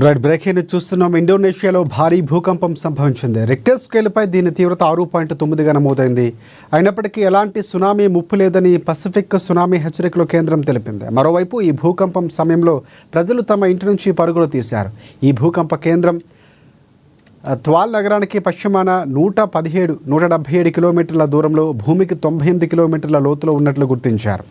Right breaking చూస్తున్నాం. ఇండోనేషియాలో భారీ భూకంపం సంభవించింది. రిక్టర్ స్కేల్పై దీని తీవ్రత 6.9గా నమోదైంది. అయినప్పటికీ ఎలాంటి సునామీ ముప్పు లేదని పసిఫిక్ సునామీ హెచ్చరికల కేంద్రం తెలిపింది. మరోవైపు ఈ భూకంపం సమయంలో ప్రజలు తమ ఇంటి నుంచి పరుగులు తీశారు. ఈ భూకంప కేంద్రం త్వాల్ నగరానికి పశ్చిమాన 177 కిలోమీటర్ల దూరంలో, భూమికి 98 కిలోమీటర్ల లోతులో ఉన్నట్లు గుర్తించారు.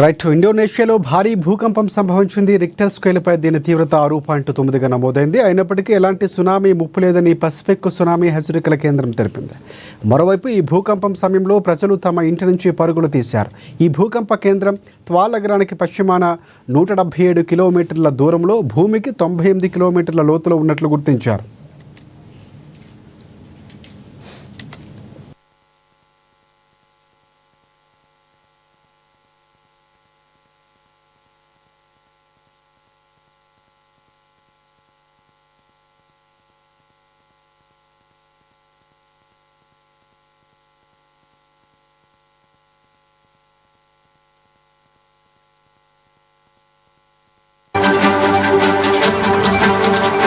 రైట్ ఇండోనేషియాలో భారీ భూకంపం సంభవించింది. రిక్టర్ స్కేల్పై దీని తీవ్రత 6.9గా నమోదైంది. అయినప్పటికీ ఎలాంటి సునామీ ముప్పు లేదని పసిఫిక్ సునామీ హెచ్చరికల కేంద్రం తెలిపింది. మరోవైపు ఈ భూకంపం సమయంలో ప్రజలు తమ ఇంటి నుంచి పరుగులు తీశారు. ఈ భూకంప కేంద్రం త్వాల్ నగరానికి పశ్చిమాన 177 కిలోమీటర్ల దూరంలో, భూమికి 98 కిలోమీటర్ల లోతులో ఉన్నట్లు గుర్తించారు.